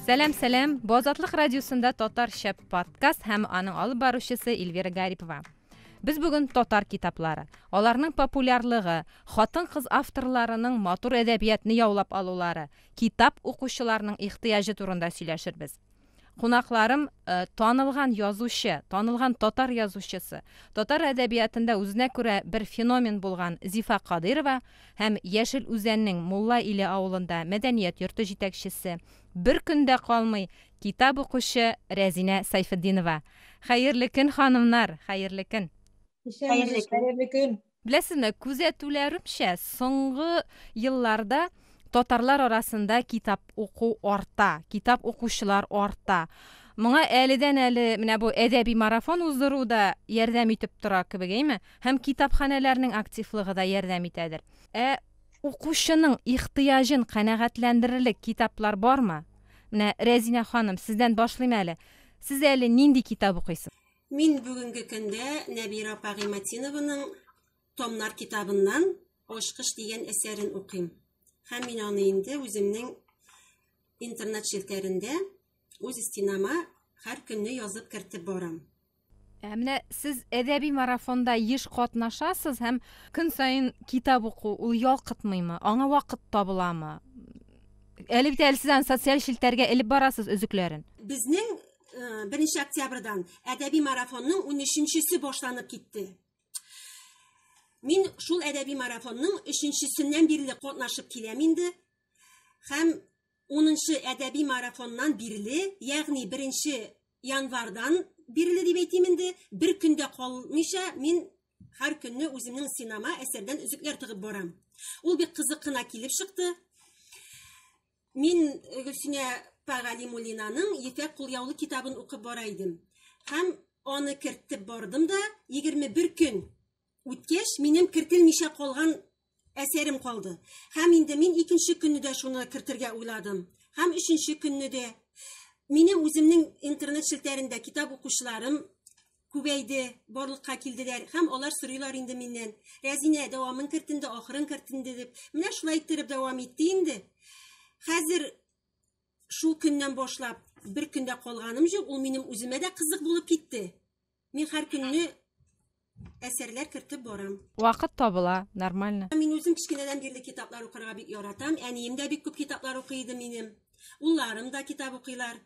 Сәлем, Бозатлык радиосында Татар шәп подкаст һәм аның алып баручысы Эльвира Гарипова. Без бүген татар китаплары, аларның популярлыгы, хатын-кыз авторларының матур әдәбиятны яулап алулары, китап укучыларның ихтыяҗы турында сөйләшербез. Кунакларым танылган язучы, танылган татар язучысы, татар әдәбиятында үзенә күрә бер феномен булган Зифа Кадырова һәм Яшел Үзәннең Мулла Иле авылында мәдәният йорты җитәкчесе, бер көндә калмый китап укучы Рәзинә Сайфетдинова. Хәерле көн, ханымнар, хәерле көн. Хәерле көн. Беләсезме, күзәтүләремчә, соңгы елларда татарлар арасында китап уку арта, китап укучылар арта. Моңа әледән-әле менә бу әдәби марафон уздыруда ярдәм итеп тора кебек, әйме? Һәм китапханәләрнең активлыгы да ярдәм итәдер. Укучының ихтыяҗын канәгатьләндерерлек китаплар бармы? Менә Рәзинә ханым, сездән башлыйм әле. Сез әле нинди китап укыйсыз? Мин бүгенге көндә Нәбира Пагыйматинованың Томнар китабыннан Ачкыш дигән әсәрен укыйм. Һәм мин аны инде үземнең интернет челтәрендә үз стенама һәр көнне язып кертеп барам. Менә сез әдәби марафонда еш катнашасыз һәм көн сайын китап уку ул ялкытмыймы? Аңа вакыт табыламы? Әле бит сез социаль челтәргә элеп барасыз өзекләрен. Безнең 1 октябрьдан әдәби марафонның 13-нчесе башланып китте. Мин шул әдәби марафонның 3-нчесеннән бирле катнашып киләм инде. Һәм 10-нчы әдәби марафоннан бирле, ягъни 1 январдан бирле дип әйтим инде, бер көндә калмыйча мин һәр көнне үземнең синема әсәрдән үзекләр тыгып барам. Ул бик кызык кына килеп чыкты. Мин Гөлсинә Пагалимуллинаның Ефәк кулъяулы китабын укып бара идем. Һәм аны кертеп бардым да 21 көн үткәч минем кертелмичә калган әсәрем калды. Һәм инде мин 2нче көнне дә шуны кертергә уйладым. Һәм 3нче көнне дә минем үземнең интернет челтәрендә китап укучыларым күбәйде, барлыкка килделәр. Һәм алар сорыйлар инде миннән: "Рәзинә, дәвамын кертинде, ахырын кертинде" дип. Менә шулай иттереп дәвам итте инде. Хәзер шул көннән башлап бер көндә калганым юк, ул минем үземә дә кызык булып китте. Мин һәр көнне әсәрләр кертеп барам. Вакыт табыла, нормально. Мин үзем кичкенәдән бирле китаплар укырга бик яратам. Әнием дә бик күп китаплар укый минем. Улларым да китап укыйлар.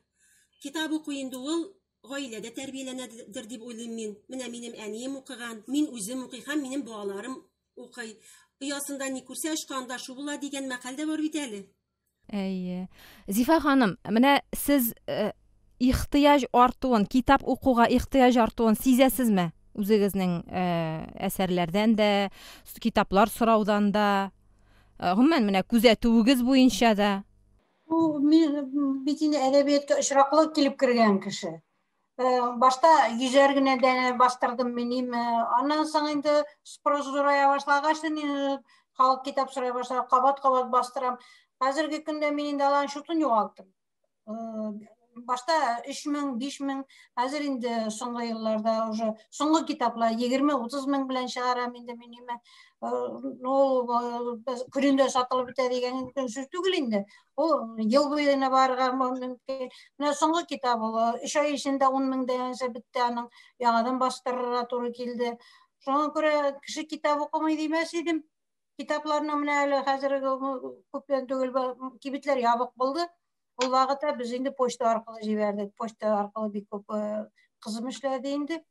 Китап укый инде ул гаиләдә тәрбияләнәдер дип уйлыйм мин. Менә минем әнием укыган, мин үзем укый һәм минем балаларым укый. Оясында ни күрсә очканда шу була дигән мәкаль дә бар бит әле. Әйе. Зифа ханым, менә сез ихтыяҗ артуын, китап укуга ихтыяҗ артуын сизәсезме? Үзегезнең әсәрләрдән дә, китаплар сораудан да, гомумән менә күзәтүегез буенча да. Мин бит инде әдәбиятка очраклы килеп кергән кеше. Башта йөзәр генә дә бастырдым минем. Аннан соң инде спрос зурая башлагач, халык китап сорый башлады, кабат-кабат бастырам. Хәзерге көндә мин инде алан шутын югалттым. Башта 3000, 5000, хәзер инде соңгы елларда уже соңгы китаплар 20-30 мең белән чыгарам инде минеме. Күрендә сатылып бетә дигән сүз түгел инде. Ул ел буена барырга мөмкин. Менә соңгы китап ул 3 ай эчендә 10 меңдән бетте, аның яңадан бастырырга туры килде. Шуңа күрә кеше китап укымый димәс идем. Китапларны менә әле хәзерге күптән түгел кибетләр ябык булды. Ул вакытта без инде почта аркылы җибәрдек. Почта аркылы бик күп кызым эшләде инде.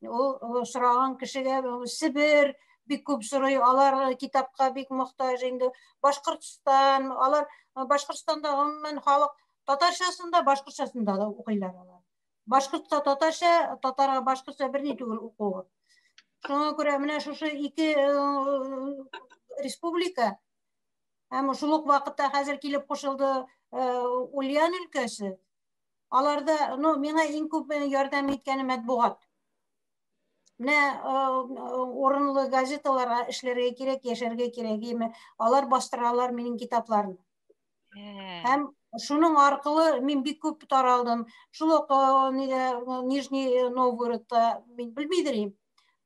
Ул сораган кешегә Себер бик күп сорый, алар китапка бик мохтаҗ инде. Башкортстан, алар Башкортстанда гомумән халык татарчасында, башкортчасында да укыйлар алар. Башкортча татарча, татарга башкортча берни түгел укуы. Шуңа күрә менә шушы 2 республика һәм шул ук вакытта хәзер килеп кушылды Ульян өлкәсе. Аларда, миңа иң күп ярдәм иткәне матбугат. Менә урынлы газеталарга эшләргә кирәк, яшәргә кирәк. Алар бастыралар минем китапларны. Һәм шуның аркылы мин бик күп таралдым. Шул ук Нижний Новгородта мин белмидер идем.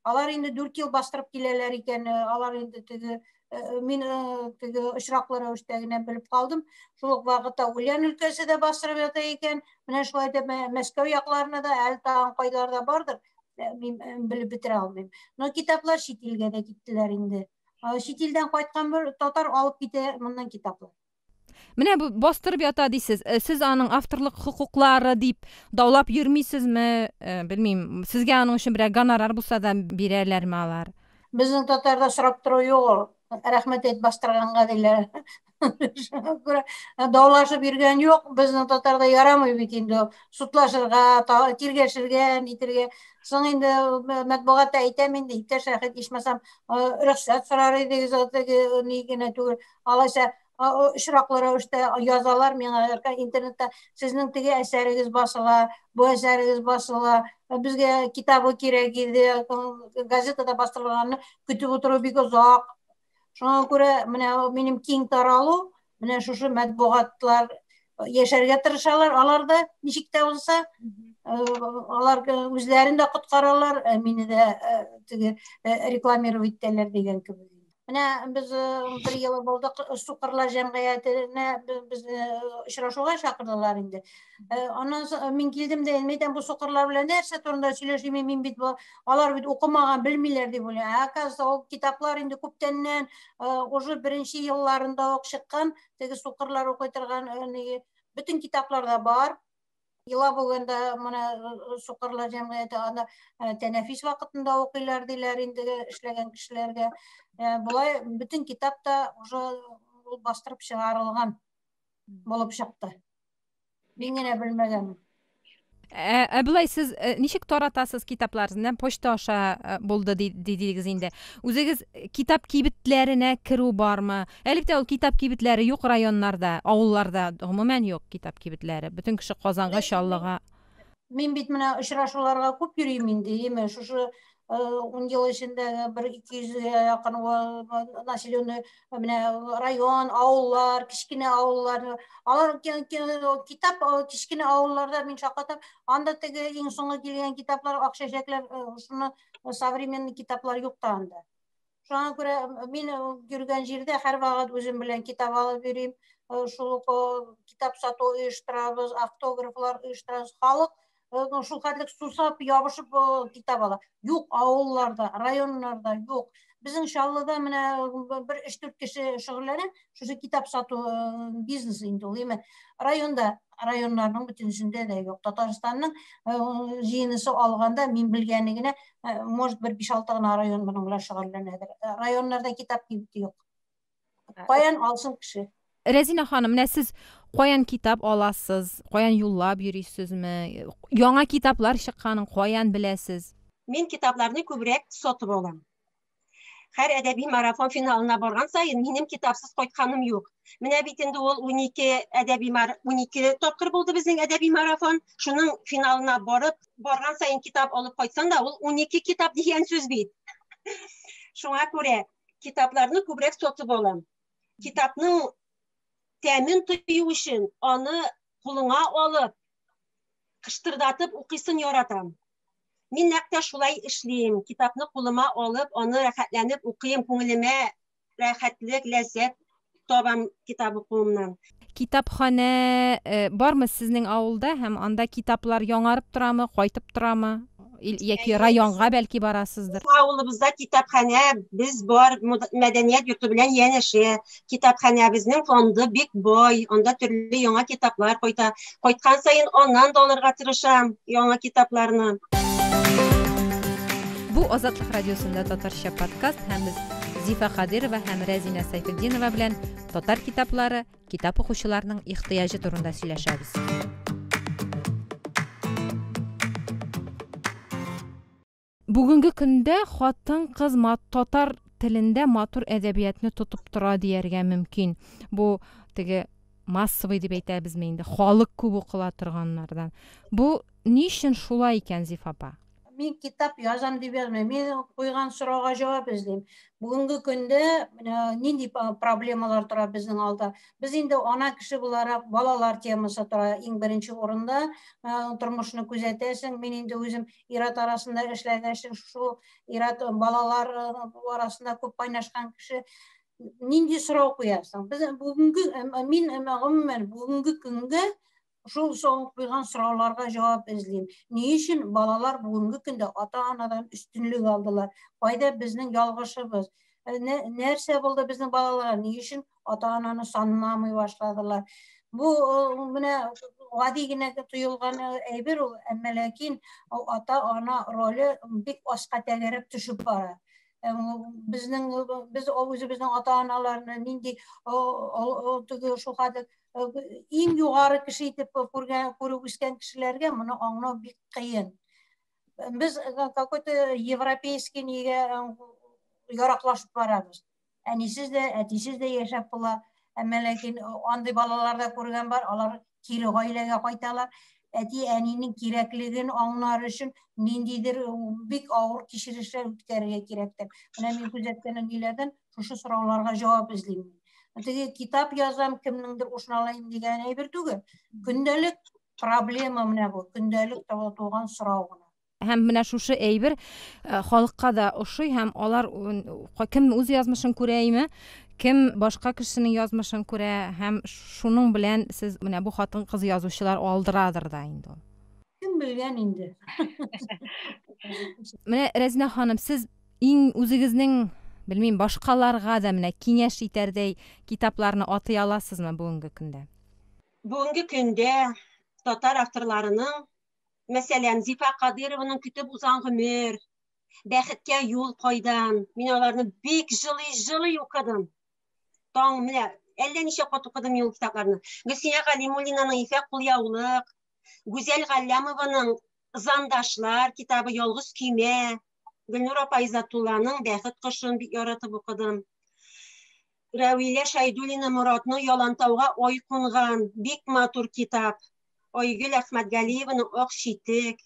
Алар инде 4 ел бастырып киләләр икән, алар инде мин очраклы рәвештә генә белеп калдым. Шул ук вакытта Ульян өлкәсе дә бастырып ята икән. Менә шулай да Мәскәү якларына да, әле тагын кайларда бардыр. Мин белеп бетерә алмыйм. Но китаплар чит илгә дә киттеләр инде. Чит илдән кайткан бер татар алып китә моннан китаплар. Менә бу бастырып ята дисез. Сез аның авторлык хукуклары дип даулап йөрмисезме? Белмим, сезгә аның өчен бер гонорар булса да бирәләрме алар? Безнең татарда сорап тору юк. Рәхмәт әйт бастырганга диләр. Даулашып йөргән юк. Безнең татарда ярамый бит инде. Судлашырга, тиргәшергә, нитергә. Соң инде матбугатта әйтәм инде, иптәш Шәһит, ичмасам рөхсәт сорар идегез, ни генә түгел. Алайса очраклы рәвештә язалар миңа интернетта, сезнең теге әсәрегез басыла, бу әсәрегез басыла, безгә китабы кирәк иде, газетада бастырылганны көтеп утыру бик озак. Шуңа күрә менә минем киң таралу, менә шушы матбугатлар яшәргә тырышалар, алар да ничек тә булса, алар үзләрен дә коткаралар, мине дә теге рекламировать итәләр дигән кебек. Менә без бер ел булдык, Сукырлар җәмгыятенә без очрашуга чакырдылар инде. Аннан мин килдем дә, әйтәм, бу Сукырлар белән нәрсә турында сөйләшим, мин бит алар бит укымаган, белмиләр дип уйлыйм. Оказывается, ул китаплар инде күптәннән уже беренче елларында ук чыккан, теге Сукырлар укый торган бөтен китапларда бар. Елабуганда менә Сукырлар җәмгыяте анда тәнәфис вакытында укыйлар диләр инде эшләгән кешеләргә. Булай бөтен китапта уже бастырып чыгарылган булып чыкты. Мин генә белмәгән. Булай сез ничек таратасыз китапларны? Почта аша булды дидегез инде. Үзегез китап кибетләренә керү бармы? Әлбәттә, ул китап кибетләре юк районнарда, авылларда гомумән юк китап кибетләре. Бөтен кеше Казанга, Чаллыга. Мин бит менә очрашуларга күп йөрим инде. Шушы 10 ел эчендә 200-гә якын населенный менә район, авыллар, кичкенә авыллар. Алар китап кичкенә авылларда мин шакатам. Анда теге иң соңгы килгән китаплар, акчачаклар, шуны современный китаплар юк та анда. Шуңа күрә мин йөргән җирдә һәр вакыт үзем белән китап алып йөрим. Шул китап сату оештырабыз, автографлар оештырабыз. Халык шул хәтлек сусап, ябышып китап ала. Юк авылларда, районнарда юк. Безнең Чаллыда менә бер 3-4 кеше шөгыльләнә, шушы китап сату бизнесы инде ул. Районнарның бөтенсендә дә юк. Татарстанның җыйнысы алганда мин белгәне генә, может, бер 5-6 гына район моның белән шөгыльләнәдер. Районнарда китап кибете юк. Каян алсын кеше? Рәзинә ханым, менә сез каян китап аласыз? Каян юллап йөрисезме? Яңа китаплар чыкканын каян беләсез? Мин китапларны күбрәк сатып алам. Һәр әдәби марафон финалына барган сайын минем китапсыз кайтканым юк. Менә бит инде ул 12 тапкыр булды безнең әдәби марафон. Шуның финалына барган сайын китап алып кайтсаң да, ул 12 китап дигән сүз бит. Шуңа күрә китапларны күбрәк сатып алам. Китапның тәмен тою өчен аны кулыңа алып, кыштырдатып укыйсын яратам. Мин нәкъ шулай эшлим. Китапны кулыма алып, аны рәхәтләнеп укыйм, күңелемә рәхәтлек, ләззәт табам китап укуымнан. Китапханә бармы сезнең авылда һәм анда китаплар яңарып торамы, кайтып торамы? Яки районга бәлки барасыздыр. Авылыбызда китапханә без бар, мәдәният йорты белән янәшә. Китапханәбезнең фонды бик бай, анда төрле яңа китаплар кайта. Кайткан сайын аннан да алырга тырышам яңа китапларны. Бу Азатлык радиосында татарча подкаст һәм без Зифа Кадирова һәм Рәзинә Сайфетдинова белән татар китаплары, китап укучыларның ихтыяҗы турында сөйләшәбез. Бүгенге көндә хатын-кыз татар телендә матур әдәбиятны тотып тора дияргә мөмкин. Бу теге массовый дип әйтәбезме инде, халык күп укыла торганнардан. Бу ни өчен шулай икән, Зифа апа? Мен китап язам дип язмайм. Мен қойған сұрауға жауап іздейм. Бүгінгі күнде нендей проблемалар тұра біздің алда? Біз енді ана кіші боларақ балалар темасы тұра ең бірінші орында. Тұрмышны күзетесің. Мен енді өзім ират арасында эшләгәнче шу ират балалар арасында көп кайнашкан кеше нинди сұрау қоясың? Біз бүгінгі күнге шул қойған сұрауларға жауап іздейм. Не үшін балалар бүгінгі күнде ата-анадан үстінлік алдылар? Қайда біздің ялғышыбыз? Нәрсе болды біздің балаларға? Не үшін ата-ананы санамай башладылар? Бұл міне гади генә тойылган әйбер ул, әмма ләкин ата-ана роле бик аска тәгәрәп төшеп бара. Біз өзіміздің ата-аналарны нинди шул хәтле ең югары кеше итеп күреп үскән кешеләргә моны аңлау бик кыен. Без какой-то европейский нигә яраклашып барабыз. Әнисез дә, әтисез дә яшәп була. Әмма ләкин андый балаларда күргән бар, алар кире гаиләгә кайталар. Әти әнинең кирәклеген аңлар өчен ниндидер бик авыр кичерешләр үткәрергә кирәктер. Менә мин күзәткән ниләрдән шушы сорауларга җавап эзлим. Теге китап язам, кемнеңдер ушналайм дигән әйбер түгел. Көндәлек проблема менә бу, көндәлек туган сорау гына. Һәм менә шушы әйбер халыкка да ошый, һәм алар кем үз язмышын күрәйме, кем башка кешенең язмышын күрә, һәм шуның белән сез менә бу хатын-кыз язучылар алдырадыр да инде. Кем белгән инде. Менә Рәзинә ханым, сез иң үзегезнең белмим башкаларга да менә киңәш итәрдәй китапларны атый аласызмы бүгенге көндә? Бүгенге көндә татар авторларының, мәсәлән, Зифа Кадырованың Көтеп узган гомер, Бәхеткә юл кайдан, мин аларны бик җылый укыдым. Таң менә әллә ничә кат укыдым ул китапларны. Гөлсинә Галимуллинаның Ифәк кулъяулык, Гүзәл Галлямованың Зандашлар китабы, Ялгыз көймә, Гөлнур апа Изатулланың Бәхет кошын бик яратып укыдым. Рәвилә Шәйдуллина Моратның Ялантауга ай кунган бик матур китап. Айгөл Әхмәтгалиеваның Ак читек.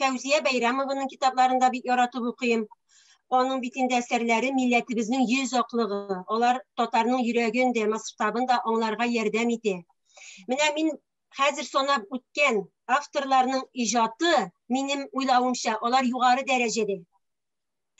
Фәүзия Бәйрәмованың китапларында бик яратып укыйм. Аның бит инде әсәрләре милләтебезнең йөз аклыгы. Алар татарның йөрәген дә, масштабын да аңларга ярдәм итә. Менә мин хәзер санап үткән авторларның иҗаты, минем уйлавымча, алар югары дәрәҗәдә.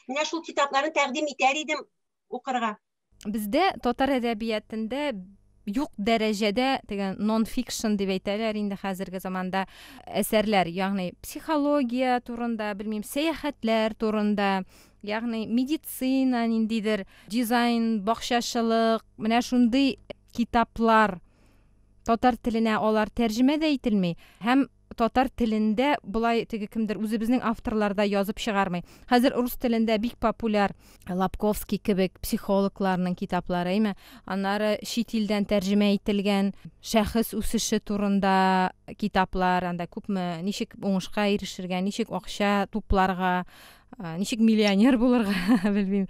Менә шул китапларны тәкъдим итәр идем укырга. Бездә татар әдәбиятында юк дәрәҗәдә дигән non-fiction дип әйтәләр инде хәзерге заманда әсәрләр, ягъни психология турында, белмим, сәяхәтләр турында, ягъни медицина, ниндидер дизайн, бакчачылык, менә шундый китаплар татар теленә алар тәрҗемә дә ителми, һәм татар телендә булай теге кемдер үзебезнең авторларда язып чыгармый. Хәзер рус телендә бик популяр Лапковский кебек психологларның китаплары, әйме, аннары чит илдән тәрҗемә ителгән шәхес үсеше турында китаплар, анда күпме ничек уңышка ирешергә, ничек акча тупларга, ничек миллионер булырга, белмим.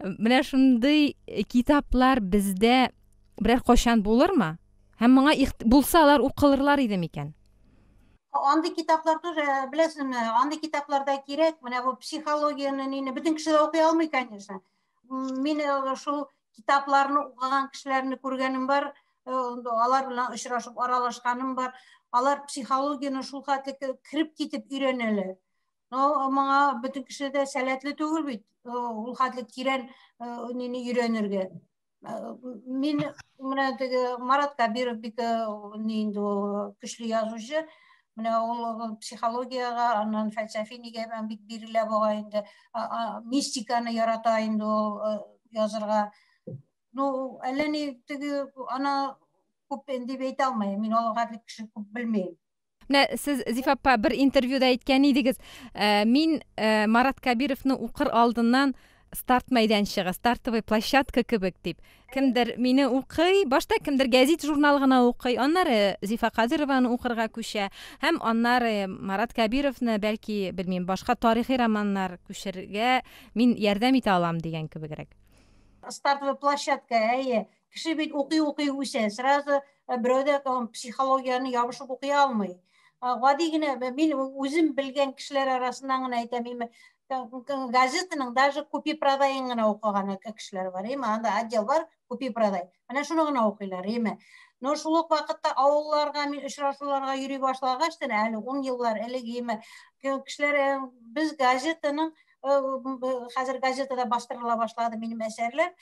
Менә шундый китаплар бездә берәр качан булырмы? Һәм моңа булса алар укылырлар иде микән? Андый китаплар тоже, беләсезме, андый китапларда кирәк, менә бу психологияны бөтен кеше дә укый алмый, конечно. Мин шул китапларны укыган кешеләрне күргәнем бар, алар белән очрашып аралашканым бар. Алар психологияны шул хәтле кирип китеп өйрәнәләр. Моңа бөтен кеше дә сәләтле түгел бит, ул хәтле тирән өйрәнергә. Мин менә теге Марат Кабиров бик көчле язучы. Менә ул психологияга, аннан фәлсәфи нигә бик бирелә буга инде. Мистиканы ярата инде ул язырга. Әллә ни теге ана күп дип әйтә алмыйм. Мин ул хәтле кеше күп белмим. Менә сез Зифа апа бер интервьюда әйткән идегез, мин Марат Кабировны укыр алдыннан старт мәйданчыгы, стартовый площадка кебек дип. Кемдер мине укый, башта кемдер гәзит журнал гына укый, аннары Зифа Кадырованы укырга күчә, һәм аннары Марат Кабировны бәлки, белмим, башка тарихи романнар күчерергә мин ярдәм итә алам дигән кебегрәк. Стартовый площадка, әйе, кеше бит укый үсә, сразу берәүдә психологияны ябышып укый алмый. гади генә мин үзем белгән кешеләр арасыннан гына әйтәм, газетаның даже купи продайын гына укыган кешеләр бар, анда отдел бар, купи продай. Менә шуны гына укыйлар, Но шул ук вакытта авылларга мин очрашуларга йөри башлагач, әле 10 еллар элек, кешеләр без газетаның хәзер газетада бастырыла башлады минем әсәрләр,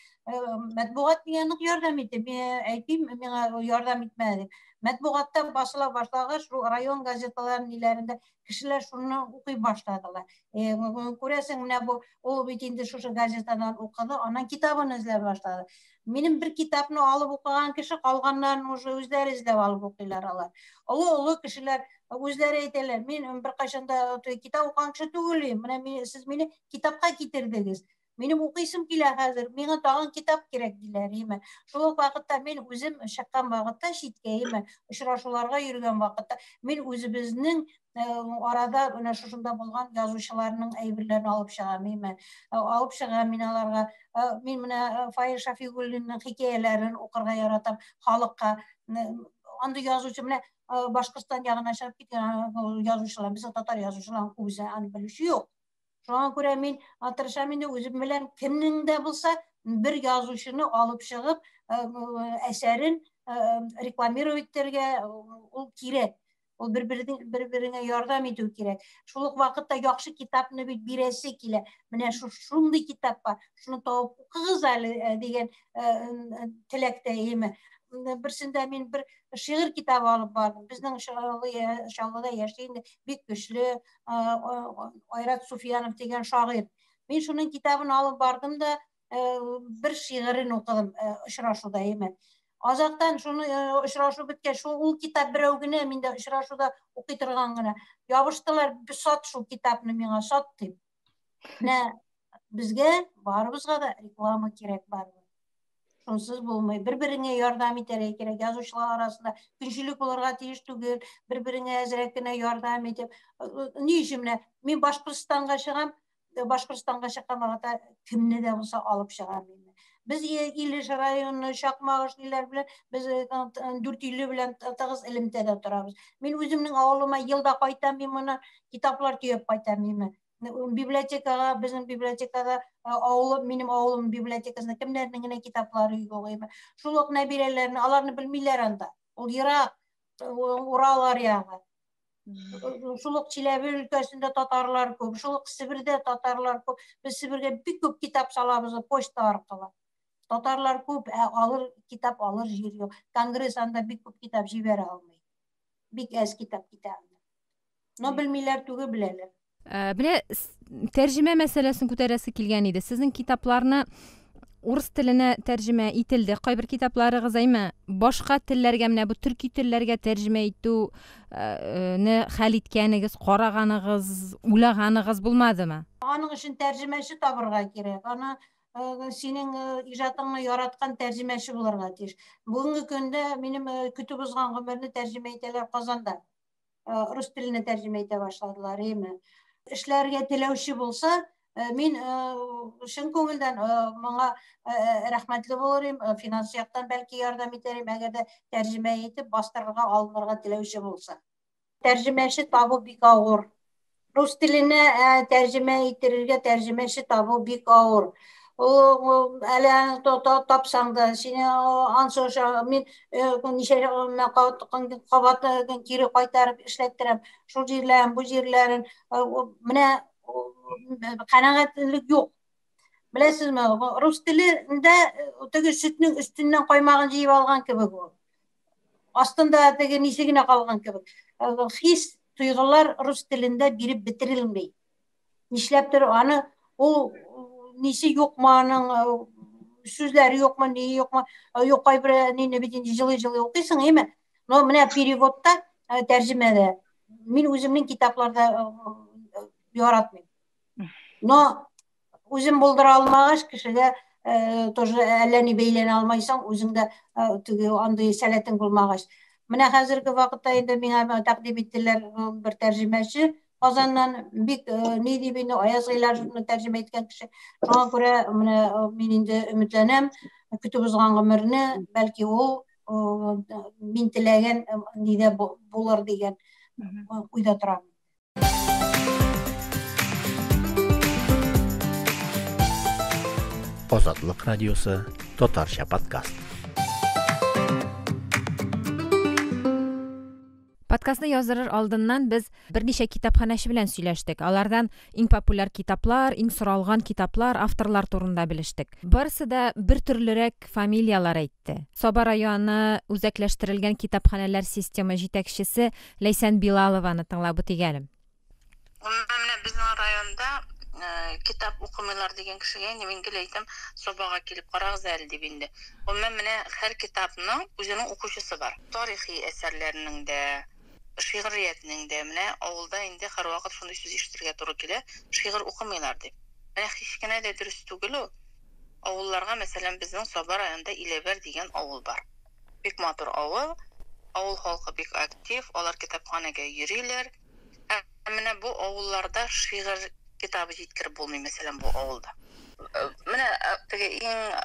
матбугат миңа нык ярдәм итте. Мин әйтим, миңа ярдәм итмәде. Матбугатта басыла башлагач, район газеталарының ниләрендә кешеләр шуны укый башладылар. Күрәсең, менә бу ул бит инде шушы газетадан укыды, анан китабын эзләп башлады. Минем бер китапны алып укыган кеше калганнарын уже үзләре эзләп алып укыйлар алар. Олы кешеләр үзләре әйтәләр, мин бер кайчанда китап укыган кеше түгел, менә сез мине китапка китердегез. Минем укыйсым килә хәзер, миңа тагын китап кирәк диләр, Шул ук вакытта мин үзем чыккан вакытта читкә, очрашуларга йөргән вакытта мин үзебезнең арада менә шушында булган язучыларның әйберләрен алып чыгам, алып чыгам мин аларга. Мин менә Фаил Шафигуллинның хикәяләрен укырга яратам, халыкка. Анда язучы менә Башкортстан ягына чыгып киткән язучылар, без татар язучылар күбесе аны белүче юк. Шуңа күрә мин тырышам инде үзем белән кемнең дә булса бер язучыны алып чыгып, әсәрен рекламировать итәргә ул кирәк. Ул бер-береңә ярдәм итү кирәк. Шул ук вакытта яхшы китапны бит бирәсе килә. Менә шундый китап бар, шуны табып укыгыз әле дигән теләктә, Берсендә мин бер шигырь китабы алып бардым. Безнең Чаллыда яши инде бик көчле Айрат Суфиянов дигән шагыйрь. Мин шуның китабын алып бардым да бер шигырен укыдым очрашуда, Азактан шуны очрашу биткәч, ул китап берәү генә, миндә очрашуда укый торган гына. Ябыштылар, сат шул китапны миңа, сат дип. Менә безгә барыбызга да реклама кирәк бар. Шунсыз булмый. Бер-береңә ярдәм итәргә кирәк. Язучылар арасында көнчелек булырга тиеш түгел. Бер-береңә әзрәк кенә ярдәм итеп. Ни өчен менә мин Башкортстанга чыгам, Башкортстанга чыккан вакытта кемне дә булса алып чыгам. Без Илеш районы Чакмагыш диләр белән, без 4 иле белән тыгыз элемтәдә торабыз. Мин үземнең авылыма елда кайтам, мин моны китаплар төяп кайтам. Библиотекага, безнең библиотекада минем авылым библиотекасында кемнәрнең генә китаплары юк. Шул ук нәбирәләрне, аларны белмиләр анда. Ул ерак, Урал аръягы. Шул ук Чиләбе өлкәсендә татарлар күп, шул ук Себердә татарлар күп. Без Себергә бик күп китап салабыз почта аркылы. Татарлар күп, китап алыр җир юк. Конгресс анда бик күп китап җибәрә алмый. Бик әз китап китә. Но белмиләр түгел, беләләр. Менә тәрҗемә мәсьәләсен күтәрәсе килгән иде. Сезнең китапларны урыс теленә тәрҗемә ителде. Кайбер китапларыгыз башка телләргә, менә бу төрки телләргә тәрҗемә итүне хәл иткәнегез, караганыгыз, уйлаганыгыз булмадымы? Аның өчен тәрҗемәче табырга кирәк. Аны синең иҗатыңны яраткан тәрҗемәче булырга тиеш. Бүгенге көндә минем көтү бузган гомерне тәрҗемә итәләр Казанда. Рус теленә тәрҗемә итә башладылар, Эшләргә теләүче булса, мин шын күңелдән моңа рәхмәтле булырым, финанс яктан бәлки ярдәм итәрем, әгәр дә тәрҗемә итеп бастырырга, алынырга теләүче булса. Тәрҗемәче табу бик авыр. Рус теленә тәрҗемә итәргә тәрҗемәче табу бик авыр. Әле тапсаң да, сине ансоша мин ничә кабат кире кайтарып эшләттерәм. Шул җирләрен, бу җирләрен, менә канәгатьлек юк. Беләсезме, рус телендә теге сөтнең өстеннән каймагын җыеп алган кебек ул. Астында теге нисе генә калган кебек. Хис, туйгылар рус телендә биреп бетерелмәй. Нишләптер аны ул нисе юкмы, аның сүзләре юкмы, ни юкмы, юк кайбер нине бит инде җылы-җылы укыйсың, Но менә переводта, тәрҗемәдә мин үземнең китапларда яратмыйм. Но үзем булдыра алмагач, кешегә тоже әллә ни бәйләнә алмайсың, үзеңдә теге андый сәләтең булмагач. Менә хәзерге вакытта инде миңа тәкъдим иттеләр бер тәрҗемәче Казаннан, бик ни дип инде Аяз Гыйләҗевне тәрҗемә иткән кеше. Шуңа күрә менә мин инде өметләнәм, көтү бузган гомерне бәлки ул мин теләгән нидә булыр дигән уйда торам. Азатлык радиосы, Татарча подкаст. Подкастны яздырыр алдыннан без берничә китапханәче белән сөйләштек. Алардан иң популяр китаплар, иң соралган китаплар, авторлар турында белештек. Барысы да бер төрлерәк фамилиялар әйтте. Саба районы үзәкләштерелгән китапханәләр система җитәкчесе Ләйсән Билалованы тыңлап үтигәнем. Менә безнең районда китап укымыйлар дигән кешегә мин әйтәм, Сабага килеп карагыз әле дип инде. Менә һәр китапның үзенең укучысы бар. Тарихи әсәрләрнең дә, шигъриятның да, менә авылда инде һәрвакыт шундый сүз ишетергә туры килә, шигырь укымыйлар дип. Менә һич кенә дә дөрес түгел ул. Авылларга, мәсәлән, безнең Саба районында Иләбәр дигән авыл бар. Бик матур авыл, авыл халкы бик актив, алар китапханәгә йөриләр. Менә бу авылларда шигырь китабы җиткереп булмый, мәсәлән, бу авылда. Менә теге иң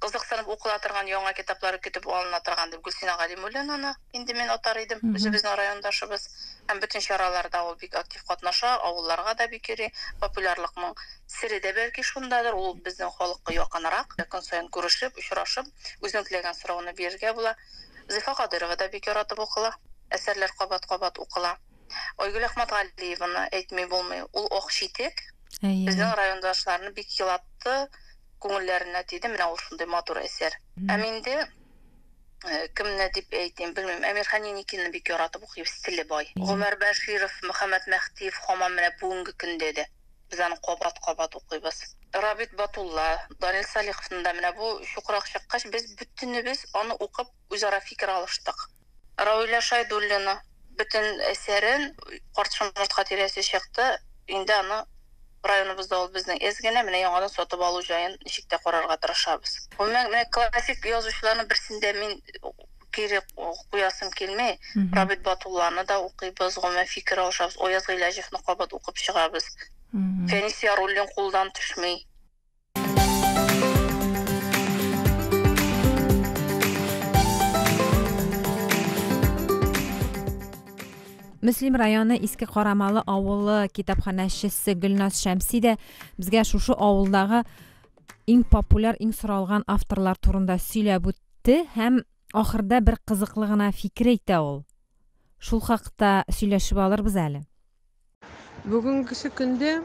кызыксынып укыла торган яңа китаплары көтеп алына торган дип Гөлсинә Галимуллинаны инде мин атар идем. Безнең райондашыбыз. Һәм бөтен чараларда ул бик актив катнаша, авылларга да бик йөри. Популярлыкның сире дә бәлки шундадыр. Ул безнең халыкка якынрак, көн саен күрешеп, очрашып, үзенең теләгән сорауны бирергә була. Зифа Кадырова да бик яратып укыла. Әсәрләр кабат-кабат укыла. Айгөл Әхмәтгалиеваны әйтми булмый. Ул ак читек. Безнең райондашларны бик елатты. Күңелләренә тиде, менә ул шундый матур әсәр. Инде кемне дип әйтим, белмим, Әмирхан Еникинны бик яратып укый, стиле бай. Гомәр Бәширов, Мөхәммәд Мәхтиев һаман менә бүгенге көндә дә без аны кабат-кабат укыйбыз. Рабит Батулла, Данил Салиховны да менә бу чукрак чыккач, без бүтәнебез аны укып үзара фикер алыштык. Рауилә Шайдуллина бүтән әсәрен Карт Шомыртка тирәсе чыкты, инде аны районыбызда ул безнең эзгенә менә яңадан сатып алу җаен ничек тә карарга тырышабыз. Менә классик язучыларның берсендә мин кире куясым килмәй. Рабит Батулланы да укыйбыз, гомә фикер алышабыз. Ояз Гыйләҗевне кабат укып чыгабыз. Фәнис Яруллин кулдан төшмәй. Мөслим районы Иске Карамалы авылы китапханәчесе Гөлназ Шәмси дә безгә шушы авылдагы иң популяр, иң соралган авторлар турында сөйләп үтте һәм ахырда бер кызыклы гына фикер әйтә ул. Шул хакта сөйләшеп алырбыз әле. Бүгенге көндә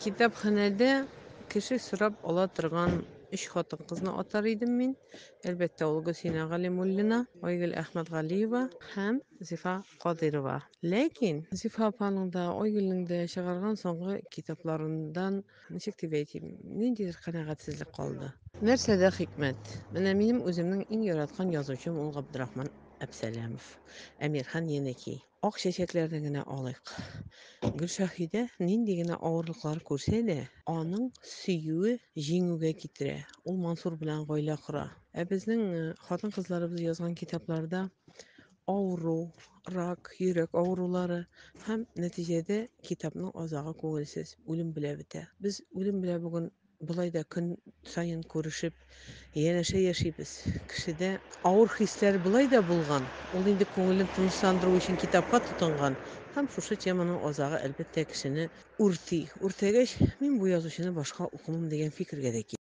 китапханәдә кеше сорап ала торган 3 хатын-кызны атар идем мин. Әлбәттә, ул Гөлсинә Галимуллина, Айгөл Әхмәтгалиева һәм Зифа Кадырова. Ләкин Зифа апаның да, Айгөлнең дә чыгарган соңгы китапларындан ничек дип әйтим, ниндидер канәгатьсезлек калды. Нәрсәдә хикмәт? Менә минем үземнең иң яраткан язучым ул Габдрахман Әбсәләмов, Әмирхан Еники. Ак чәчәкләрне генә алыйк. Гөлшәһидә нинди генә авырлыклар күрсә дә, аның сөюе җиңүгә китерә. Ул Мансур белән гаилә кора. Безнең хатын-кызларыбыз язган китапларда авыру, рак, йөрәк авырулары һәм нәтиҗәдә китапның азагы күңелсез, үлем белә бетә. Без үлем белә бүген булай да көн саен күрешеп, янәшә яшибез. Кешедә авыр хисләр булай да булган. Ул инде күңелен тынычландыру өчен китапка тотынган. Һәм шушы теманың азагы әлбәттә кешене үрти. Үртәгәч, мин бу язучыны башка укымам дигән фикергә дә килдем.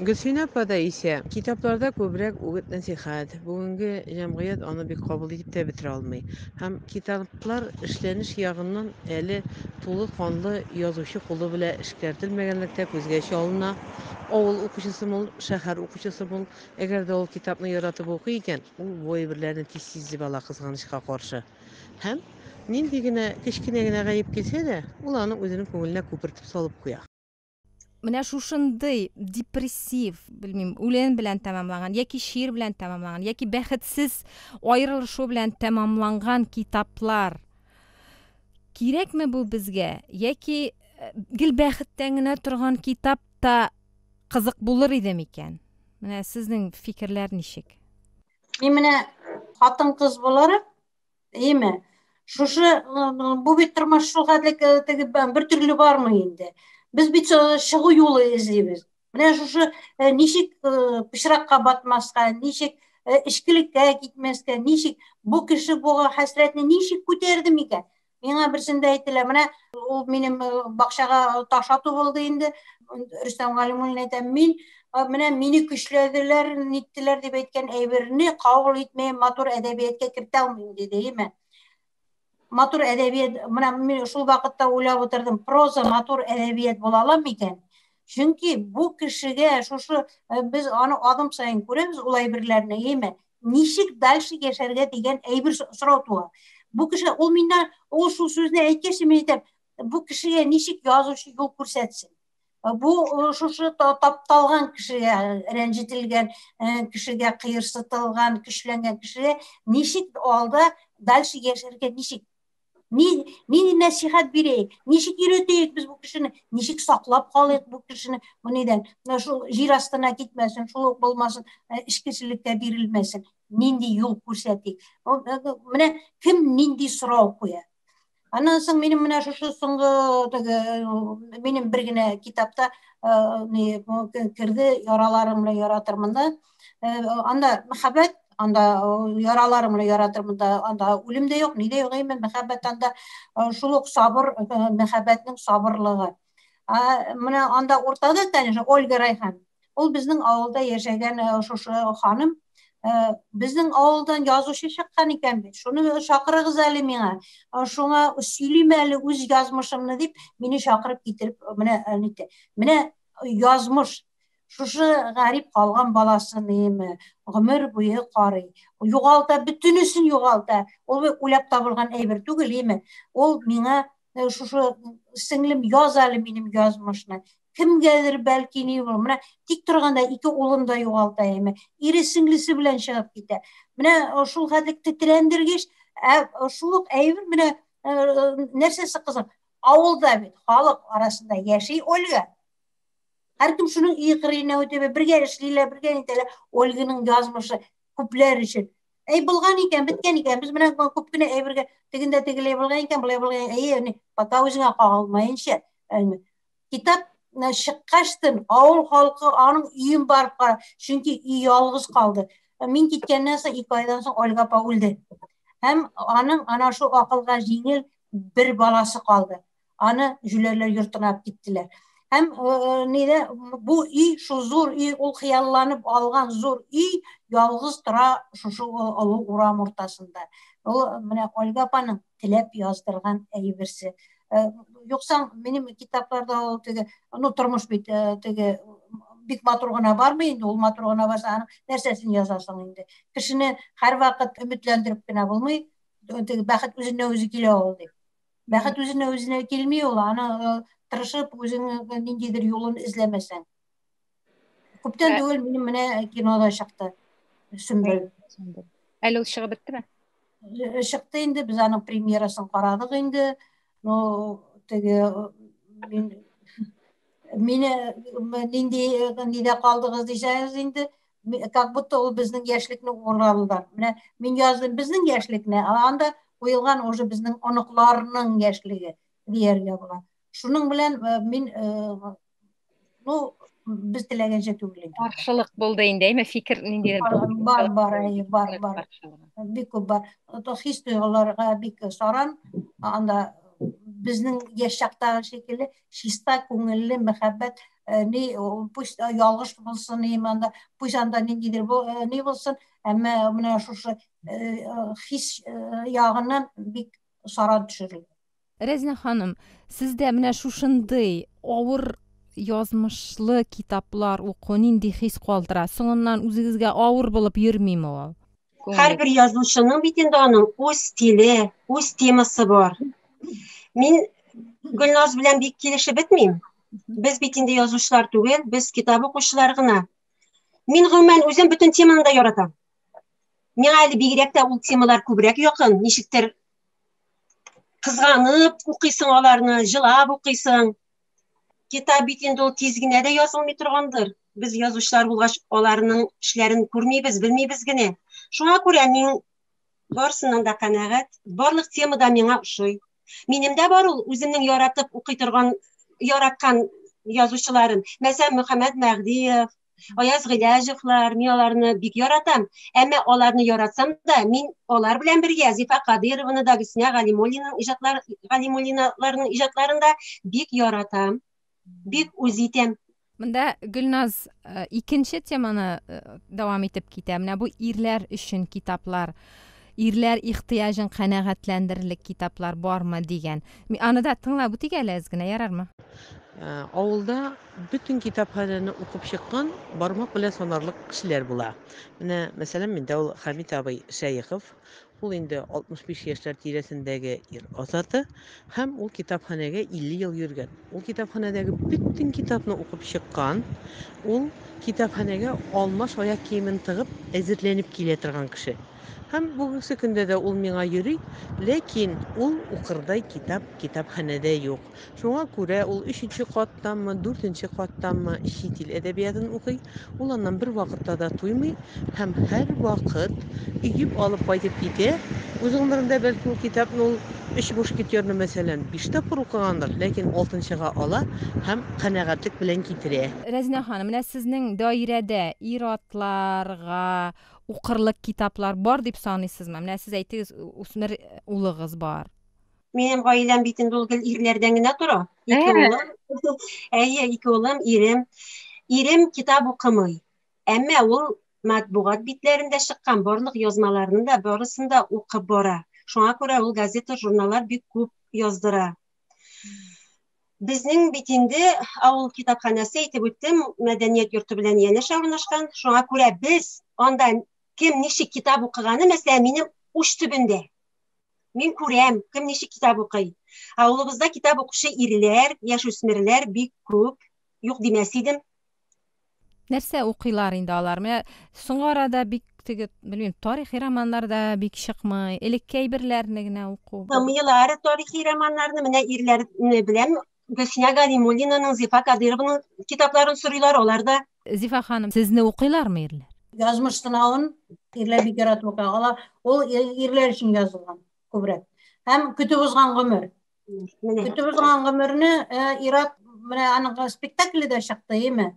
Гөлсинә апа да исә китапларда күбрәк үгет-нәсихәт. Бүгенге җәмгыять аны бик кабул итеп тә бетерә алмый. Һәм китаплар эшләнеш ягыннан әле тулы канлы язучы кулы белән эшкәртелмәгәнлектә күзгә чалына. Авыл укучысымы, шәһәр укучысымы, әгәр дә ул китапны яратып укый икән, ул бу әйберләрне тиз ала кызганычка каршы. Һәм нинди генә кечкенә генә гаеп килсә дә, ул аны үзенең күңеленә күпертеп салып куя. Менә шушындый депрессив, белмим, үлән белән тәмамланган, яки шигырь белән тәмамланган, яки бәхетсез аерылышу белән тәмамланган китаплар кирәкме бу безгә? Яки гел бәхеттән генә торган китап та кызык булыр иде микән? Менә сезнең фикерләр ничек? Мин менә хатын-кыз буларак, әйме, шушы бу бит тормыш шул хәтлек теге бер төрле бармы инде. Без бит чыгу юлы эзлибез. Менә шушы ничек пычракка батмаска, ничек эшкелеккә китмәскә, ничек бу кеше буга хәсрәтне ничек күтәрде микән? Миңа берсендә әйттеләр, менә ул минем бакчага таш ату булды инде. Рөстәм Галимуллин әйтәм, менә мине көчләделәр, ниттеләр дип әйткән әйберне кабул итмәй матур әдәбиятка кертә алмыйм диде. Матур әдәбият, менә мин шул вакытта уйлап утырдым, проза матур әдәбият була аламы икән? Чөнки бу кешегә шушы без аны адым сайын күрәбез ул әйберләрне, ничек дальше яшәргә дигән әйбер сорау туа. Бу кеше ул шул сүзне әйткәч, мин әйтәм, бу кешегә ничек язучы юл күрсәтсен? Бу шушы тапталган кешегә, рәнҗетелгән кешегә, кыерсытылган, көчләнгән кешегә ничек алда дальше яшәргә, ничек ни нәсихәт бирәйек, ничек өйрәтәйек без бу кешене, ничек саклап калыйк бу кешене, моныйдан, шул җир астына китмәсен, шул ук булмасын, эчкечелеккә бирелмәсен, нинди юл күрсәтик. Менә кем нинди сорау куя. Аннан соң минем менә шушы соңгы минем бер генә китапта кирде, яраларым белән яратырмын да. Анда мәхәббәт, анда яраларым белән яратырмын да, анда үлем дә юк, ни дә юк, мәхәббәт анда шул ук сабыр, мәхәббәтнең сабырлыгы. Менә анда уртада, конечно, Ольга Райхан. Ул безнең авылда яшәгән шушы ханым. Безнең авылдан язучы чыккан икән бит. Шуны чакырыгыз әле миңа. Шуңа сөйлим әле үз язмышымны дип, мине чакырып китереп, менә язмыш. Шушы гарип калган баласын гомер буе карый. Югалта, бүтүнесен югалта. Ул уйлап табылган әйбер түгел, Ул миңа шушы сеңлем яз әле минем язмышны. Кемгәдер бәлки ни булыр. Менә тик торганда ике улын да югалта, ире сеңлесе белән чыгып китә. Менә шул хәтлек тетрәндергеч, шул ук әйбер, менә нәрсәсе кызык. Авылда бит халык арасында яши Ольга. Һәркем шуның икърына үтеп бергә эшлиләр, бергә итәләр. Ольганың язмышы күпләр өчен. Булган икән, биткән икән. Без менә күп кенә әйбергә тегендә тегеләй булган икән, булай булган. Пока үзеңә кагылмаенча. Китап чыккачтын авыл халкы аның өйен барып кара. Чөнки өй ялгыз калды. Мин киткәннән соң 2 айдан соң Ольга апа үлде. Һәм аның ана шул акылга җиңел бер баласы калды. Аны жүләрләр йортына киттеләр. Һәм бу өй, шу зур өй, ул хыялланып алган зур өй ялгыз тора шушы олы урам уртасында. Ул менә Ольга апаның теләп яздырган әйберсе. Юкса минем китапларда ул тормыш бит бик матур гына бармы инде, ул матур гына барса, аның нәрсәсен язасың инде. Кешене һәр вакыт өметләндереп кенә булмый, бәхет үзенә үзе килә ул дип. Бәхет үзенә килми ул, аны тырышып үзең ниндидер юлын эзләмәсәң. Күптән түгел минем менә кинода чыкты. Сөмбел. Әле ул чыгып беттеме? Чыкты инде, без аның премьерасын карадык инде. Мине нидә калдыгыз дисәгез инде, как будто ул безнең яшьлекне уралыдан. Менә мин яздым безнең яшьлекне, анда куелган уже безнең оныкларның яшьлеге дияргә була. Шуның белән мин без теләгәнчә түгел. Каршылык булды инде, фикер ниндидер бар. Бик күп бар. Хис туйгыларга бик саран, анда безнең яшь чактагы шикелле чиста күңелле мәхәббәт пусть ялгыш булсын, анда пусть анда ниндидер ни булсын, әмма менә шушы хис ягыннан бик саран төшерелгән. Рәзинә ханым, сездә менә шушындый авыр язмышлы китаплар уку нинди хис калдыра? Соңыннан үзегезгә авыр булып йөрмиме ул? Һәрбер язучының бит инде аның үз стиле, үз темасы бар. Мин Гөлназ белән бик килешеп бетмим. Без бит инде язучылар түгел, без китап укучылар гына. Мин гомумән үзем бөтен теманы да яратам. Миңа әле бигрәк тә ул темалар күбрәк якын. Ничектер кызганып укыйсың аларны, җылап укыйсың. Китап бит инде ул тиз генә дә язылмый торгандыр. Без язучылар булгач, аларның эшләрен күрмибез, белмибез генә. Шуңа күрә мин барсыннан да канәгать, барлык темада миңа ошый. Минем дә бар ул үземнең яратып укый торган, яраткан язучыларым. Мәсәлән, Мөхәммәд Мәгъдиев, Аяз Гыйләҗевләр, мин аларны бик яратам. Әмма аларны яратсам да, мин алар белән бергә Зифа Кадырованы да, Гөлсинә Галимуллиналарның иҗатларын да бик яратам. Бик үз итәм. Монда Гөлназ икенче теманы дәвам итеп китә. Менә бу ирләр өчен китаплар, ирләр ихтыяҗын канәгатьләндерерлек китаплар бармы дигән. Аны да тыңлап үтигәләз генә ярармы? Авылда bütün kitapxanаны укып чыккан бармак белән санарлык кешеләр була. Менә мәсәлән, миндә ул Хамит абый Шәйхов, ул инде 65 яшьләр тирәсендәге ир азаты һәм ул китапханәгә 50 ел йөргән. Ул китапханәдәге bütün китапны укып чыккан, ул китапханәгә алмаш аяк киемен тыгып әзерләнеп килә торган кеше. Һәм бүгенге көндә дә ул миңа йөри, ләкин ул укырдай китапханәдә юк. Шуңа күрә ул 3нче каттанмы, 4нче каттанмы чит ил әдәбиятын укый. Ул аннан бер вакытта да туймый һәм һәр вакыт үгеп алып кайтып китә. Үз гомерендә бәлки ул китапны ул 3 мушкетерны мәсәлән 5 тапкыр укыгандыр, ләкин 6нчыга ала һәм канәгатьлек белән китерә. Рәзинә ханым, менә сезнең даирәдә ир-атларга укырлык китаплар бар дип саныйсызмы? Менә сез әйтегез, үсмер улыгыз бар. Минем гаиләм бит инде ул гел ирләрдән генә тора. Ике улым. Әйе, ике улым, ирем. Ирем китап укымый. Әмма ул матбугат битләрендә чыккан барлык язмаларны да барысын да укып бара. Шуңа күрә ул газета, журналлар бик күп яздыра. Безнең бит инде авыл китапханәсе, әйтеп үттем, мәдәният йорты белән янәшә урнашкан. Шуңа күрә без анда кем ничек китап укыганы, мәсәлән, минем уч төбендә. Мин күрәм, кем ничек китап укый. Авылыбызда китап укучы ирләр, яшүсмерләр бик күп. Юк димәс идем. Нәрсә укыйлар инде алар? Менә соңгы арада бик белмим, тарихи романнарда бик чыкмый, элекке әйберләрне генә уку. Мыйлары тарихи романнарны менә ирләрне беләм. Гөлсинә Галимуллинаның, Зифа Кадыровның китапларын сорыйлар аларда. Зифа ханым, сезне укыйлармы ирләр? Язмыш сынавын ирләр бик яратып укыйлар. Ул ирләр өчен язылган күбрәк. Һәм көтеп узган гомер. Көтеп узган гомерне ират менә аның спектакле дә чыкты, име?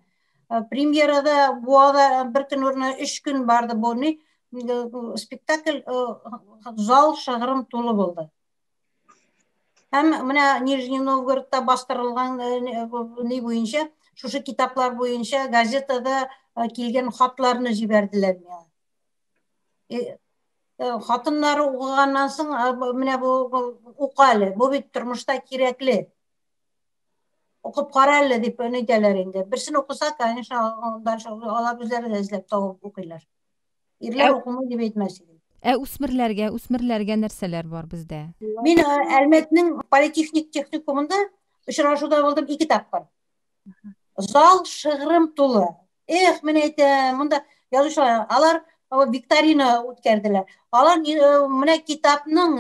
Премьерада буада бер көн урынына 3 көн барды бу ни спектакль зал шыгрым тулы булды. Һәм менә Нижний Новгородта бастырылган ни буенча, шушы китаплар буенча газетада килгән хатларны җибәрделәр миңа. Хатыннары укыганнан соң менә бу укалы, бу бит тормышта кирәкле. Укып кара әле дип әйтәләр инде. Берсен укыса, конечно, дальше алар үзләре дә эзләп табып укыйлар. Ирләр укымый дип әйтмәс идем. Үсмерләргә нәрсәләр бар бездә? Мин Әлмәтнең политехник техникумында очрашуда булдым 2 тапкыр. Зал шыгрым тулы. Мен әйтәм, монда язучылар, алар викторина үткәрделәр. Алар менә китапның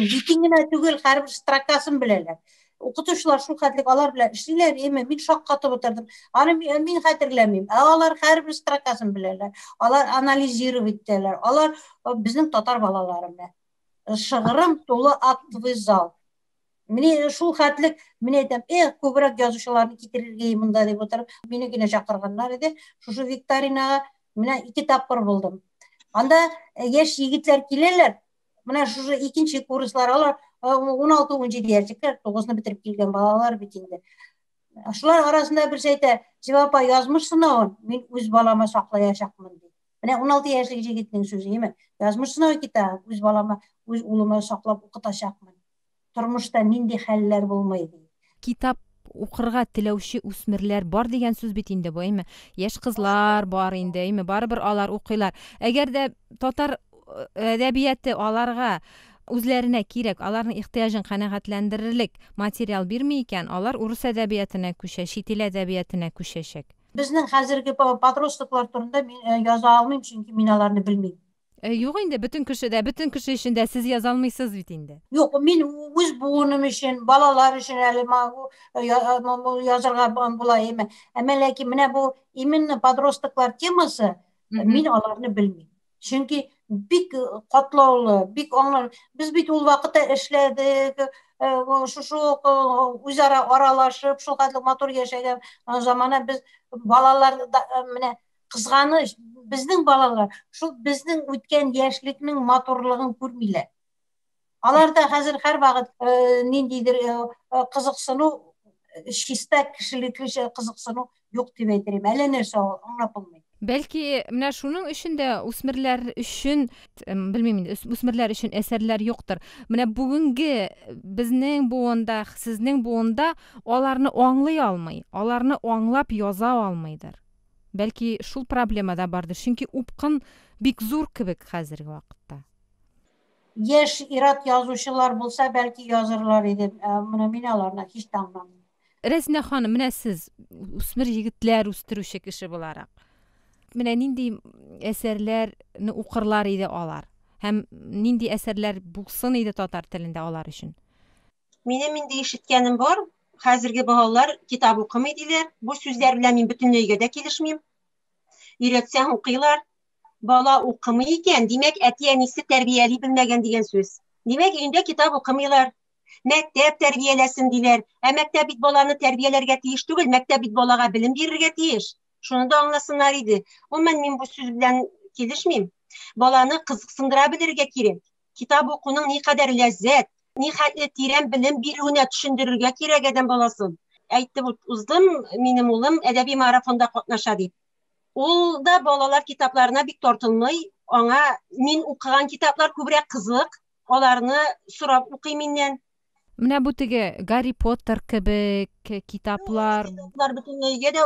битен генә түгел, һәрбер строкасын беләләр. Укытучылар шул хәтлек алар белән эшлиләр, мин шаккатып утырдым. Аны мин хәтерләмим. Алар һәрбер строкасын беләләр. Алар анализировать итәләр. Алар безнең татар балалары белән. Шыгрым тулы актовый зал. Менә шул хәтлек, мин әйтәм, күбрәк язучыларны китерергә монда дип утырып, мине генә чакырганнар иде. Шушы викторинага менә 2 тапкыр булдым. Анда яшь егетләр киләләр. Менә шушы икенче курслар, алар 16-17 яшьләр, 9-ны бетереп килгән балалар бит инде. Шулар арасында берсе әйтә, "Зифа апа, язмыш сынавын мин үз балама саклаячакмын" ди. Менә 16 яшьлек җегетнең сүзе, име? Язмыш сынавы китап, үз балама, үз улыма саклап укытачакмын. Тормышта нинди хәлләр булмый ди. Китап укырга теләүче үсмерләр бар дигән сүз бит инде бу, име? Яшь кызлар бар инде, име? Барыбер алар укыйлар. Әгәр дә татар әдәбияты аларга үзләренә кирәк, аларның ихтыяҗын канәгатьләндерерлек материал бирми икән, алар урыс әдәбиятына күчә, чит ил әдәбиятына күчәчәк. Безнең хәзерге подростклар турында мин яза алмыйм, чөнки мин аларны белмим. Юк инде, бөтен кеше өчен дә сез яза алмыйсыз бит инде. Юк, мин үз буыным өчен, балалар өчен әле язарга була, име? Әмма ләкин менә бу именно подростклар темасы, мин аларны белмим. Чөнки бик катлаулы, бик аңлар. Без бит ул вакытта эшләдек, шушы үзара аралашып, шул хәтле матур яшәгән заманда без балалар менә кызганыч, безнең балалар шул безнең үткән яшьлекнең матурлыгын күрмиләр. Аларда хәзер һәрвакыт ниндидер кызыксыну, чиста кешелекле кызыксыну юк дип әйтәм. Әле нәрсә аңлап булмый. Бәлки, менә шуның өчен дә үсмерләр өчен, белмим инде, үсмерләр өчен әсәрләр юктыр. Менә бүгенге безнең буында, сезнең буында аларны аңлый алмый, аларны аңлап яза алмыйдыр. Бәлки, шул проблема да бардыр, чөнки упкын бик зур кебек хәзерге вакытта. Яшь ират язучылар булса, бәлки язырлар иде. Менә мин аларны һич тә аңламыйм. Рәсинә ханым, менә сез үсмер егетләр үстерүче кеше буларак, менә нинди әсәрләрне укырлар иде алар? Һәм нинди әсәрләр булсын иде татар телендә алар өчен? Минем инде ишеткәнем бар. Хәзерге балалар китап укымый диләр. Бу сүзләр белән мин бөтенләйгә дә килешмим. Өйрәтсәң укыйлар. Бала укымый икән, димәк, әти-әнисе тәрбияли белмәгән дигән сүз. Димәк, өендә китап укымыйлар. Мәктәп тәрбияләсен диләр. Ә мәктәп бит баланы тәрбияләргә тиеш түгел, мәктәп бит балага белем бирергә тиеш. Шуны да аңласыннар иде. Гомумән мин бу сүз белән килешмим. Баланы кызыксындыра белергә кирәк. Китап укуның никадәр ләззәт, нихәтле тирән белем бирүенә төшендерергә кирәк адәм баласын. Әйтеп уздым, минем улым әдәби марафонда катнаша дип. Ул да балалар китапларына бик тартылмый. Аңа мин укыган китаплар күбрәк кызык. Аларны сорап укый миннән. Менә бу теге Гарри Поттер кебек китаплар. Китаплар бөтенләйгә дә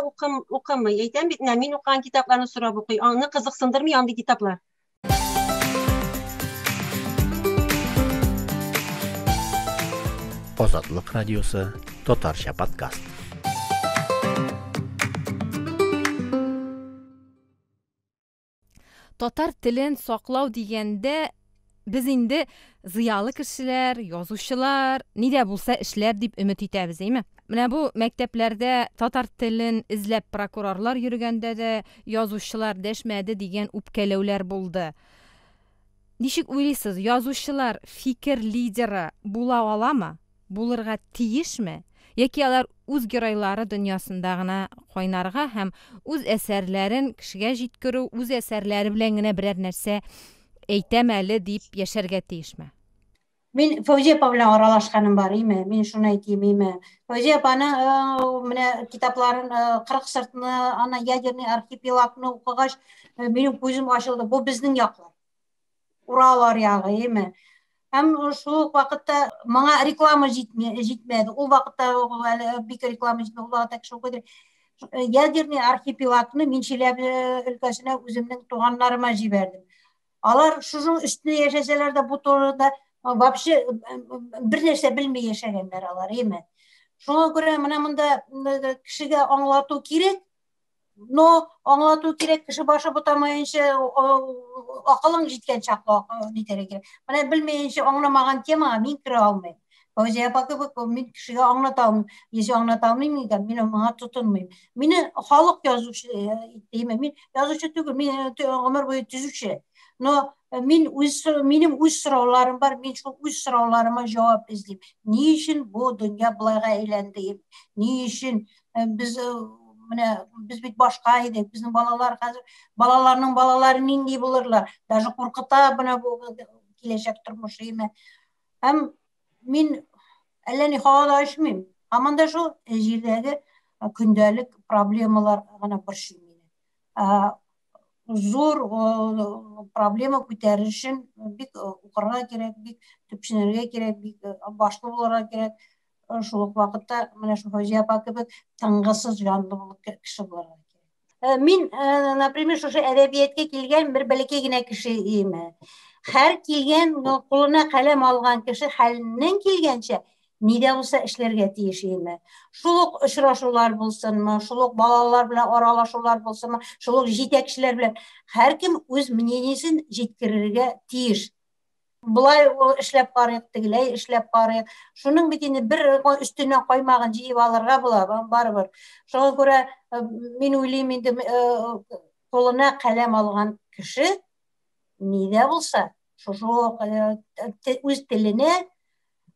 укымый. Әйтәм бит, мин укыган китапларны сорап укый. Аны кызыксындырмый андый китаплар. Азатлык радиосы Татарча подкаст. Татар телен саклау дигәндә без инде зыялы кешеләр, язучылар, нидә булса эшләр дип өмет итәбез, әйме? Менә бу мәктәпләрдә татар телен эзләп прокурорлар йөргәндә дә язучылар дәшмәде дигән үпкәләүләр булды. Ничек уйлыйсыз, язучылар фикер лидеры була аламы? Булырга тиешме? Яки алар үз геройлары дөньясында гына кайнарга һәм үз әсәрләрен кешегә җиткерү, үз әсәрләре белән генә берәр нәрсә әйтәм әле дип яшәргә тиешме? Мин Фәүзия апа белән аралашканым бар, име? Мин шуны әйтим, име? Фәүзия апаның менә китапларын, 40 сыртны, ана ядерный архипелагны укыгач, минем күзем ачылды. Бу безнең яклар. Ураллар ягы, име? Һәм шул вакытта моңа реклама җитмәде. Ул вакытта бик реклама җитмәде. Ул вакытта шул кадәр ядерный архипелагны мин Чиләбе өлкәсенә үземнең туганнарыма җибәрдем. Алар шуның өстенә яшәсәләр дә бу турыда вообще бер нәрсә белмәй яшәгәннәр алар, име? Шуңа күрә менә монда кешегә аңлату кирәк. Но аңлату кирәк, кеше башы бутамаенча акылың җиткән чаклы нитәргә кирәк. Менә белмәенчә аңламаган темага мин керә алмыйм. Фәүзия апа кебек мин кешегә аңлата алмыйм. Яшь аңлата алмыйм икән, мин моңа тотынмыйм. Мине халык язучы итәме? Мин язучы түгел, мин гомер буе төзүче. Но минем үз сорауларым бар, мин шул үз сорауларыма җавап эзлим. Ни өчен бу дөнья булайга әйләнде? Ни өчен без бит башка идек, безнең балалар хәзер, балаларның балалары нинди булырлар? Даже куркыта менә бу киләчәк тормышы, име? Һәм мин әллә ни хавада очмыйм. Һаман да шул җирдәге көндәлек проблемалар гына борчый мине. Зур проблема күтәрер өчен бик укырга кирәк, бик төпченергә кирәк, бик башлы булырга кирәк. Шул ук вакытта менә шул Фәүзия апа кебек тынгысыз җанлы кеше булырга кирәк. Мин, например, шушы әдәбиятка килгән бер бәләкәй генә кеше, име? Һәр килгән кулына каләм алган кеше хәленнән килгәнчә нидә булса эшләргә тиеш, име? Шул ук очрашулар булсынмы, шул ук балалар белән аралашулар булсынмы, шул ук җитәкчеләр белән һәркем үз мнениесен җиткерергә тиеш. Булай эшләп карыйк, тегеләй эшләп карыйк. Шуның бит инде бер өстенә каймагын җыеп алырга була, барыбер. Шуңа күрә мин уйлыйм инде, кулына каләм алган кеше нидә булса, шушы үз теленә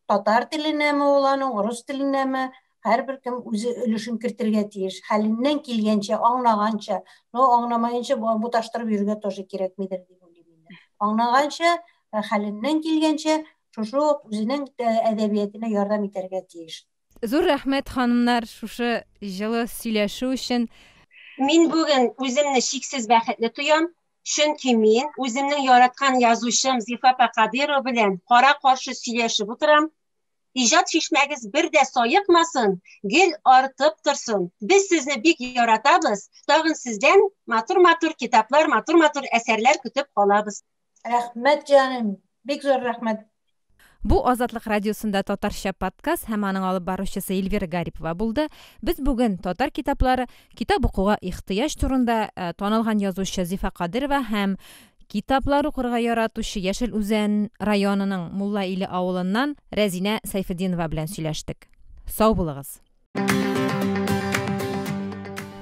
татар теленәме ул аның, урыс теленәме, һәрбер кем үзе өлешен кертергә тиеш. Хәленнән килгәнчә, аңлаганча, но аңламаенча буташтырып йөрергә тоже кирәкмидер дип уйлыйм инде. Аңлаганча, хәленнән килгәнчә, шушы үзенең әдәбиятына ярдәм итәргә тиеш. Зур рәхмәт ханымнар шушы җылы сөйләшү өчен. Мин бүген үземне шиксез бәхетле тоям, чөнки мин үземнең яраткан язучым Зифа Кадирова белән кара-каршы сөйләшеп утырам. Иҗат фишмәгез бер дә саекмасын, гел артып торсын. Без сезне бик яратабыз. Тагын сездән матур-матур китаплар, матур-матур әсәрләр көтеп калабыз. Рәхмәт җаным, бик зур рәхмәт. Бу Азатлык радиосында татарча подкаст һәм аның алып баручысы Эльвира Гарипова булды. Без бүген татар китаплары, китап укуга ихтыяҗ турында танылган язучы Зифа Кадирова һәм китаплар укырга яратучы Яшел Үзән районының Мулла Иле авылыннан Рәзинә Сайфетдинова белән сөйләштек. Сау булыгыз.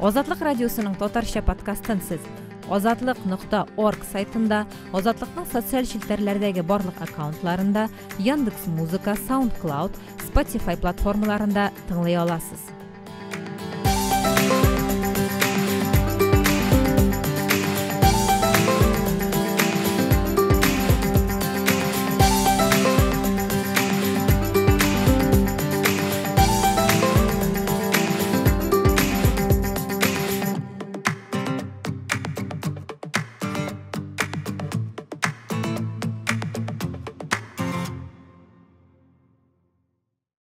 Азатлык радиосының татарча подкастын сез Azatlık.org сайтында, Азатлыкның социаль челтәрләрдәге барлык аккаунтларында, Яндекс.Музыка, SoundCloud, Spotify платформаларында тыңлый аласыз.